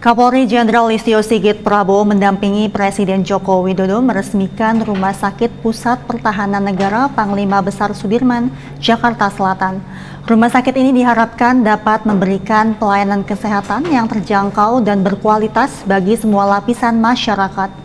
Kapolri Jenderal Listio Sigit Prabowo mendampingi Presiden Joko Widodo meresmikan Rumah Sakit Pusat Pertahanan Negara Panglima Besar Sudirman, Jakarta Selatan. Rumah sakit ini diharapkan dapat memberikan pelayanan kesehatan yang terjangkau dan berkualitas bagi semua lapisan masyarakat.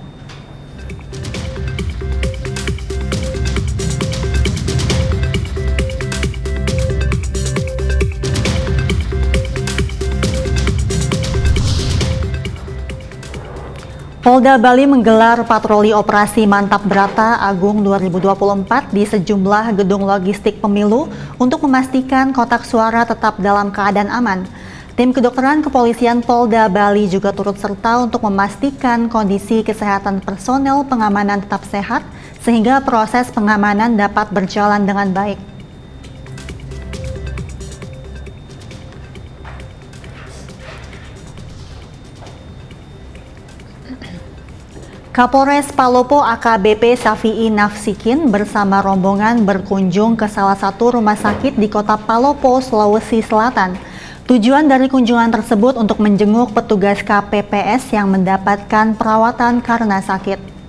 Polda Bali menggelar patroli operasi Mantap Brata Agung 2024 di sejumlah gedung logistik pemilu untuk memastikan kotak suara tetap dalam keadaan aman. Tim kedokteran kepolisian Polda Bali juga turut serta untuk memastikan kondisi kesehatan personel pengamanan tetap sehat sehingga proses pengamanan dapat berjalan dengan baik. Kapolres Palopo AKBP Safi'i Nafsikin bersama rombongan berkunjung ke salah satu rumah sakit di kota Palopo, Sulawesi Selatan. Tujuan dari kunjungan tersebut untuk menjenguk petugas KPPS yang mendapatkan perawatan karena sakit.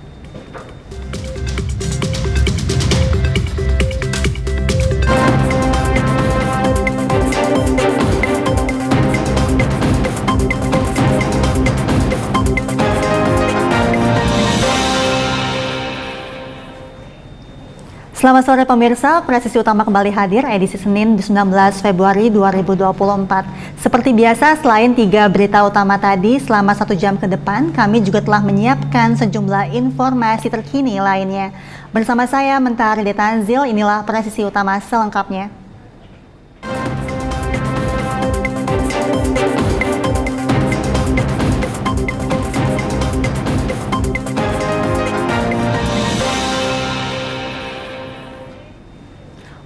Selamat sore pemirsa, Presisi Utama kembali hadir edisi Senin 19 Februari 2024. Seperti biasa, selain 3 berita utama tadi, selama 1 jam ke depan, kami juga telah menyiapkan sejumlah informasi terkini lainnya. Bersama saya, Mentari Detanzil, inilah Presisi Utama selengkapnya.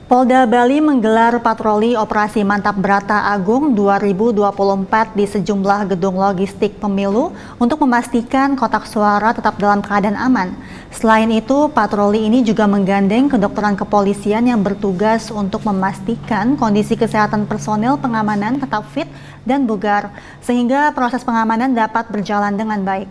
Polda Bali menggelar patroli operasi Mantap Brata Agung 2024 di sejumlah gedung logistik pemilu untuk memastikan kotak suara tetap dalam keadaan aman. Selain itu, patroli ini juga menggandeng kedokteran kepolisian yang bertugas untuk memastikan kondisi kesehatan personel pengamanan tetap fit dan bugar, sehingga proses pengamanan dapat berjalan dengan baik.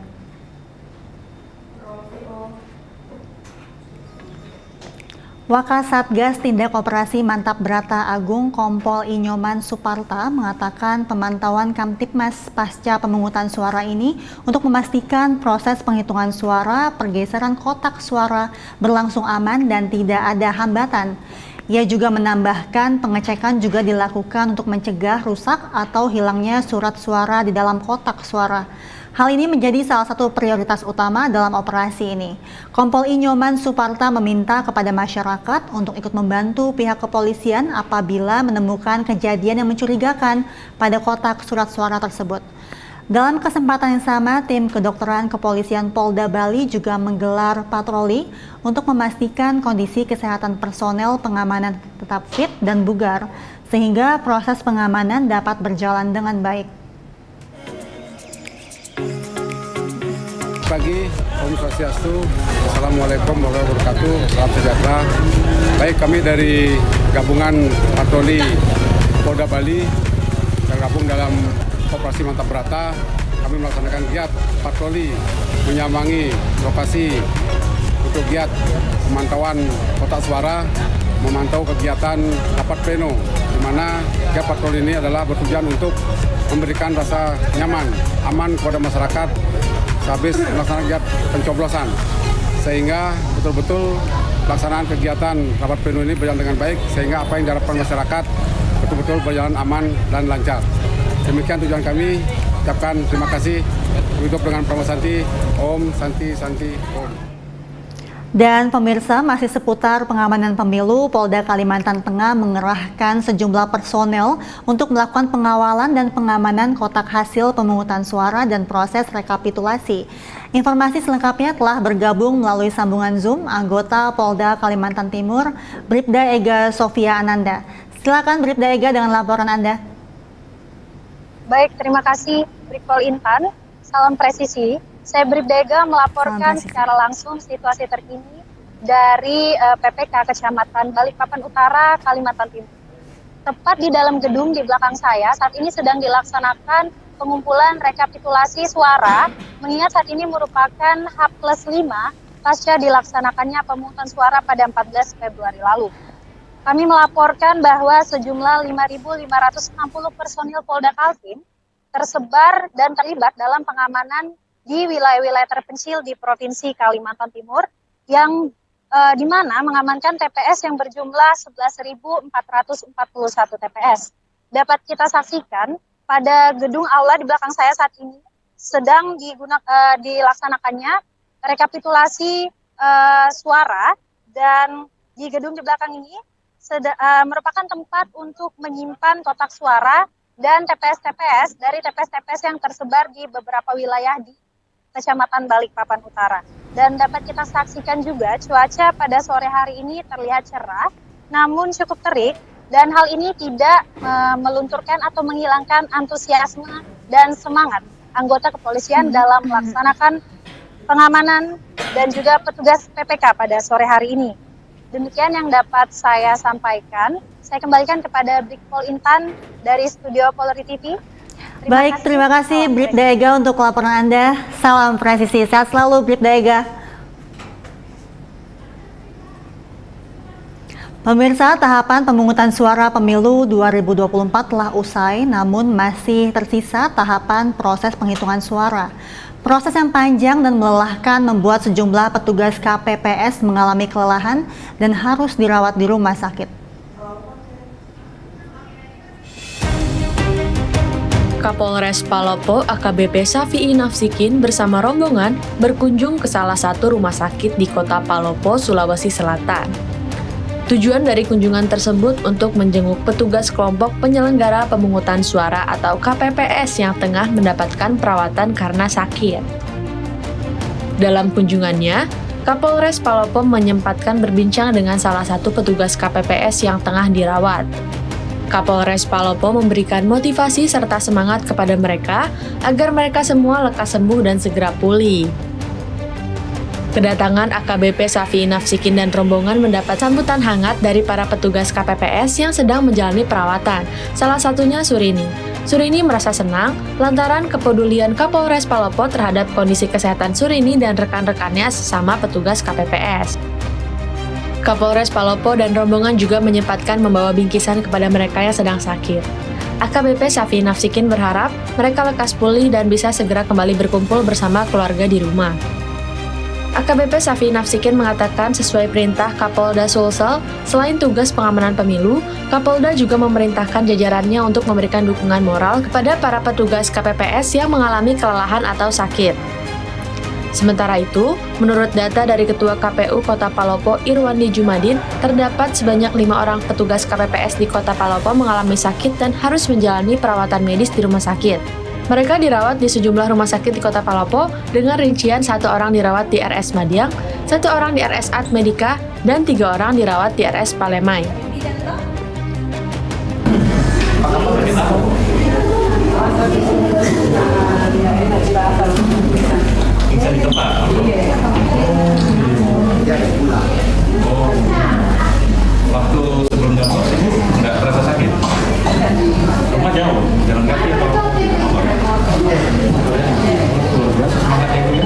Wakasatgas Tindak Operasi Mantap Brata Agung Kompol Inyoman Suparta mengatakan pemantauan Kamtipmas pasca pemungutan suara ini untuk memastikan proses penghitungan suara, pergeseran kotak suara berlangsung aman dan tidak ada hambatan. Ia juga menambahkan pengecekan juga dilakukan untuk mencegah rusak atau hilangnya surat suara di dalam kotak suara. Hal ini menjadi salah satu prioritas utama dalam operasi ini. Kompol Inyoman Suparta meminta kepada masyarakat untuk ikut membantu pihak kepolisian apabila menemukan kejadian yang mencurigakan pada kotak surat suara tersebut. Dalam kesempatan yang sama, tim kedokteran kepolisian Polda Bali juga menggelar patroli untuk memastikan kondisi kesehatan personel pengamanan tetap fit dan bugar, sehingga proses pengamanan dapat berjalan dengan baik. Pagi, Om Swastiastu, Assalamualaikum warahmatullahi wabarakatuh, salam sejahtera. Baik, kami dari gabungan patroli Polda Bali tergabung dalam operasi Mantap Brata. Kami melaksanakan giat patroli menyambangi lokasi untuk giat pemantauan kotak suara, memantau kegiatan rapat pleno, di mana giat patroli ini adalah bertujuan untuk memberikan rasa nyaman, aman kepada masyarakat sehabis melaksanakan kegiatan pencoblosan, sehingga betul-betul pelaksanaan kegiatan rapat pleno ini berjalan dengan baik, sehingga apa yang diharapkan masyarakat betul-betul berjalan aman dan lancar. Demikian tujuan kami. Ucapkan terima kasih. Tutup dengan Pramu Santi, Om Santi Santi Om. Dan pemirsa, masih seputar pengamanan pemilu, Polda Kalimantan Tengah mengerahkan sejumlah personel untuk melakukan pengawalan dan pengamanan kotak hasil pemungutan suara dan proses rekapitulasi. Informasi selengkapnya telah bergabung melalui sambungan Zoom anggota Polda Kalimantan Timur, Bribda Ega Sofia Ananda. Silakan Bribda Ega dengan laporan Anda. Baik, terima kasih Brigpol Intan. Salam presisi. Saya Bribda Ega melaporkan secara langsung situasi terkini dari PPK Kecamatan Balikpapan Utara, Kalimantan Timur. Tepat di dalam gedung di belakang saya, saat ini sedang dilaksanakan pengumpulan rekapitulasi suara, mengingat saat ini merupakan H+5 pasca dilaksanakannya pemungutan suara pada 14 Februari lalu. Kami melaporkan bahwa sejumlah 5.560 personil Polda Kaltim tersebar dan terlibat dalam pengamanan di wilayah-wilayah terpencil di Provinsi Kalimantan Timur yang di mana mengamankan TPS yang berjumlah 11.441 TPS. Dapat kita saksikan pada gedung aula di belakang saya saat ini sedang dilaksanakannya rekapitulasi suara, dan di gedung di belakang ini merupakan tempat untuk menyimpan kotak suara dan TPS-TPS dari TPS-TPS yang tersebar di beberapa wilayah di Kecamatan Balikpapan Utara. Dan dapat kita saksikan juga cuaca pada sore hari ini terlihat cerah, namun cukup terik, dan hal ini tidak melunturkan atau menghilangkan antusiasme dan semangat anggota kepolisian dalam melaksanakan pengamanan dan juga petugas PPK pada sore hari ini. Demikian yang dapat saya sampaikan. Saya kembalikan kepada Brigpol Intan dari Studio Polri TV. Terima kasih Bribda Ega untuk laporan Anda. Salam presisi, sehat selalu Bribda Ega. Pemirsa, tahapan pemungutan suara pemilu 2024 telah usai, namun masih tersisa tahapan proses penghitungan suara. Proses yang panjang dan melelahkan membuat sejumlah petugas KPPS mengalami kelelahan dan harus dirawat di rumah sakit. Kapolres Palopo AKBP Safi'i Nafsikin bersama rombongan berkunjung ke salah satu rumah sakit di kota Palopo, Sulawesi Selatan. Tujuan dari kunjungan tersebut untuk menjenguk petugas kelompok penyelenggara pemungutan suara atau KPPS yang tengah mendapatkan perawatan karena sakit. Dalam kunjungannya, Kapolres Palopo menyempatkan berbincang dengan salah satu petugas KPPS yang tengah dirawat. Kapolres Palopo memberikan motivasi serta semangat kepada mereka agar mereka semua lekas sembuh dan segera pulih. Kedatangan AKBP Safi'i Nafsikin dan rombongan mendapat sambutan hangat dari para petugas KPPS yang sedang menjalani perawatan, salah satunya Surini. Surini merasa senang lantaran kepedulian Kapolres Palopo terhadap kondisi kesehatan Surini dan rekan-rekannya sesama petugas KPPS. Kapolres Palopo dan rombongan juga menyempatkan membawa bingkisan kepada mereka yang sedang sakit. AKBP Safi'i Nafsikin berharap mereka lekas pulih dan bisa segera kembali berkumpul bersama keluarga di rumah. AKBP Safi'i Nafsikin mengatakan sesuai perintah Kapolda Sulsel, selain tugas pengamanan pemilu, Kapolda juga memerintahkan jajarannya untuk memberikan dukungan moral kepada para petugas KPPS yang mengalami kelelahan atau sakit. Sementara itu, menurut data dari Ketua KPU Kota Palopo Irwandi Jumadin, terdapat sebanyak 5 orang petugas KPPS di Kota Palopo mengalami sakit dan harus menjalani perawatan medis di rumah sakit. Mereka dirawat di sejumlah rumah sakit di Kota Palopo dengan rincian 1 orang dirawat di RS Madiang, 1 orang di RS Art Medica, dan 3 orang dirawat di RS Palemai. Di tempat. Waktu sebelum nyoblos ibu nggak terasa sakit? Rumah jauh, jalan kaki atau motor? Luar biasa semangatnya ibu ya.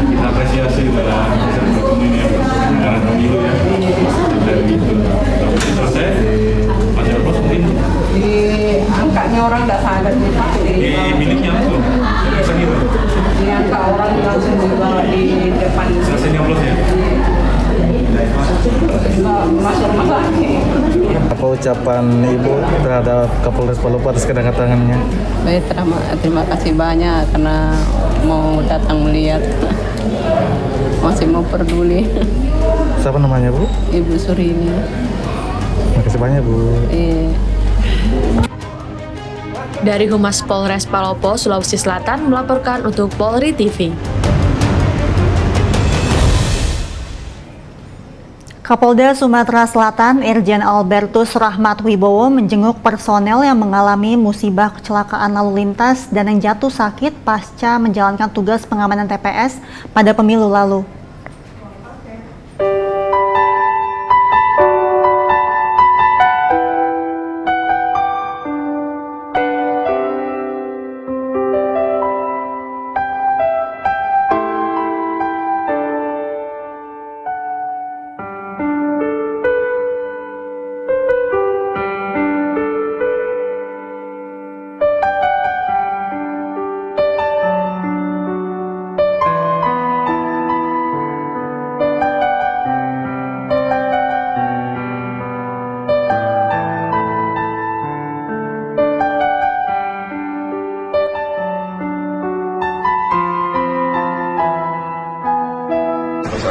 Kita apresiasi dalam proses ini ya, penyelenggaraan pemilu ya. Dari itu, kalau selesai, Mas Jarbos mungkin di angkanya orang nggak sadar di biliknya langsung, bisa gitu. Di angka orang langsung dibawa di depan. Selesai nyoblos ya. Masuk rumah sakit. Apa ucapan Ibu terhadap Kapolres Palopo atas kedatangannya? Baik, terima kasih banyak karena mau datang melihat. Masih mau peduli. Siapa namanya Bu? Ibu Surini. Terima kasih banyak Bu. Dari Humas Polres Palopo, Sulawesi Selatan melaporkan untuk Polri TV. Kapolda Sumatera Selatan Irjen Albertus Rahmat Wibowo menjenguk personel yang mengalami musibah kecelakaan lalu lintas dan yang jatuh sakit pasca menjalankan tugas pengamanan TPS pada pemilu lalu.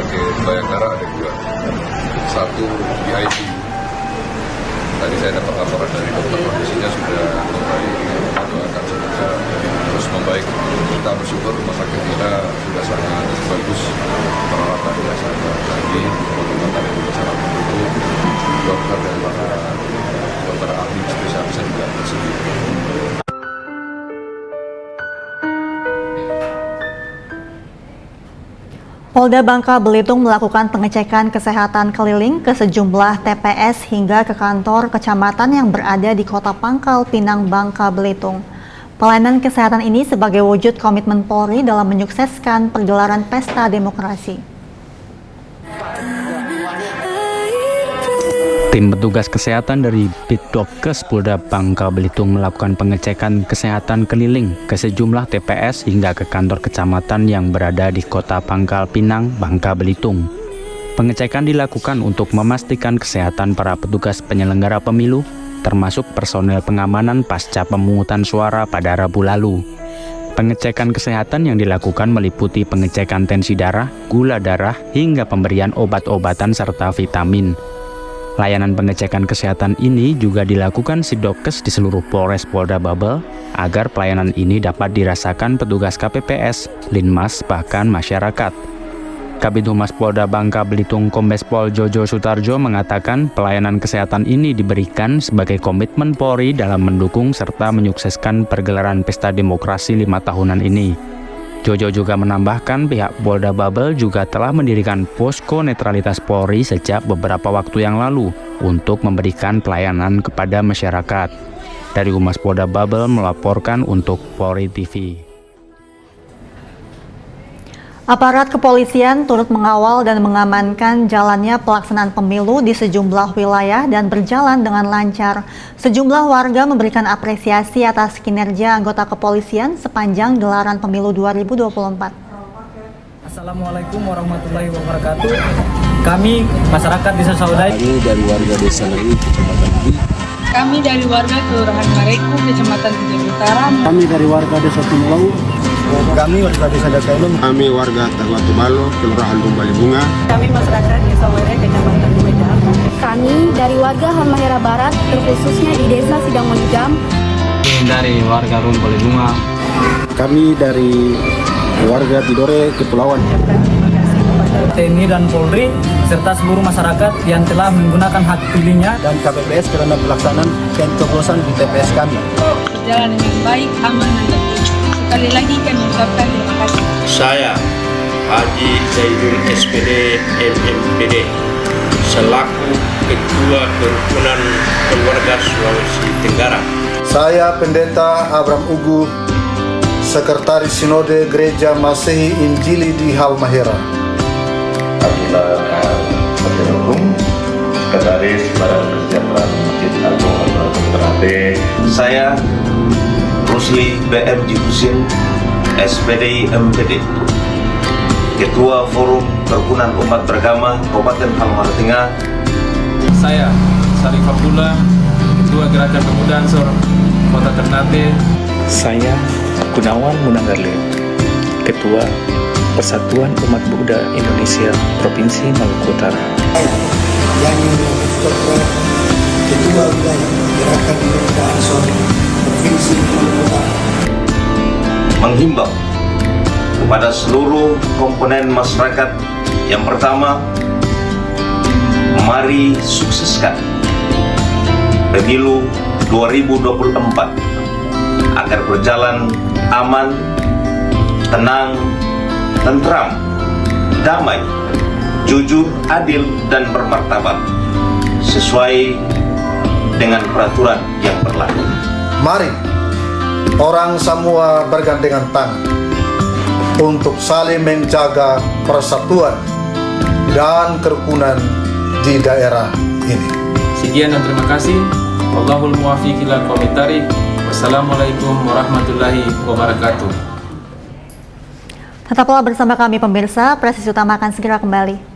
sebagai Bayangkara ada 2. Satu di ICU. Tadi saya dapat laporan dari dokter, kondisinya sudah membaik, doakan semoga terus membaik. Kita bersyukur rumah sakit kita sudah sangat bagus, perawatannya sangat canggih, pengobatan juga sangat mendukung, dokter dan para dokter ahli spesialis juga tersedia. Polda Bangka Belitung melakukan pengecekan kesehatan keliling ke sejumlah TPS hingga ke kantor kecamatan yang berada di Kota Pangkal Pinang, Bangka Belitung. Pelayanan kesehatan ini sebagai wujud komitmen Polri dalam menyukseskan pergelaran Pesta Demokrasi. Tim petugas kesehatan dari Bitdokes Polda Bangka Belitung melakukan pengecekan kesehatan keliling ke sejumlah TPS hingga ke kantor kecamatan yang berada di Kota Pangkal Pinang, Bangka Belitung. Pengecekan dilakukan untuk memastikan kesehatan para petugas penyelenggara pemilu, termasuk personel pengamanan pasca pemungutan suara pada Rabu lalu. Pengecekan kesehatan yang dilakukan meliputi pengecekan tensi darah, gula darah, hingga pemberian obat-obatan serta vitamin. Layanan pengecekan kesehatan ini juga dilakukan Sidokes di seluruh Polres Polda Babel agar pelayanan ini dapat dirasakan petugas KPPS, Linmas, bahkan masyarakat. Kabid Humas Polda Bangka Belitung Kombes Pol Jojo Sutarjo mengatakan pelayanan kesehatan ini diberikan sebagai komitmen Polri dalam mendukung serta menyukseskan pergelaran Pesta Demokrasi 5 tahunan ini. Jojo juga menambahkan pihak Polda Babel juga telah mendirikan posko netralitas Polri sejak beberapa waktu yang lalu untuk memberikan pelayanan kepada masyarakat. Dari Humas Polda Babel melaporkan untuk Polri TV. Aparat kepolisian turut mengawal dan mengamankan jalannya pelaksanaan pemilu di sejumlah wilayah dan berjalan dengan lancar. Sejumlah warga memberikan apresiasi atas kinerja anggota kepolisian sepanjang gelaran pemilu 2024. Assalamualaikum warahmatullahi wabarakatuh. Kami masyarakat Desa Saudai. Kami dari warga Desa Lei, Kecamatan Bi. Kami dari warga Kelurahan Mareku, Kecamatan Tujuh Utara. Kami dari warga Desa Tumlau. Kami warga Desa Dakailum. Kami warga Tarwatu Balo, Kelurahan Bumbali Bunga. Kami masyarakat Desa Were, Kecamatan Duwedang. Kami dari warga Halmahera Barat, terkhususnya di Desa Sidang Menjam. Dari warga Bumbali Bunga. Kami dari warga Tidore, Kepulauan. TNI dan Polri serta seluruh masyarakat yang telah menggunakan hak pilihnya dan KPPS karena pelaksanaan pencoblosan di TPS kami. Berjalan dengan baik, aman dan tertib. Sekali lagi kami ucapkan terima kasih. Saya Haji Zaidun SPD MMPD selaku Ketua Kerukunan Keluarga Sulawesi Tenggara. Saya Pendeta Abraham Ugu, Sekretaris Sinode Gereja Masehi Injili di Halmahera. Abdullah Al-Fatihum, Sekretaris Badan Kesejahteraan Masjid Agung Al-Ternate. Saya Rusli BMJ Husin, SPD MPD, Ketua Forum Kerukunan Umat Beragama Kabupaten Halmahera Tengah. Saya Sarif Abdullah, Ketua Gerakan Pemuda Ansor Kota Ternate. Saya Gunawan Munanggarle, Ketua Persatuan Umat Buddha Indonesia Provinsi Maluku Utara. Yani Ketua Wilayah Gerakan Pemuda Ansor Provinsi Maluku Utara. Menghimbau kepada seluruh komponen masyarakat, yang pertama, mari sukseskan pemilu 2024 agar berjalan aman, tenang, tentram, damai, jujur, adil, dan bermartabat sesuai dengan peraturan yang berlaku. Mari orang semua bergandengan tangan untuk saling menjaga persatuan dan kerukunan di daerah ini. Sekian dan terima kasih. Wallahul muwaffiq ila aqwamit thariq. Wassalamualaikum warahmatullahi wabarakatuh. Tetaplah bersama kami pemirsa, Presisi Utama akan segera kembali.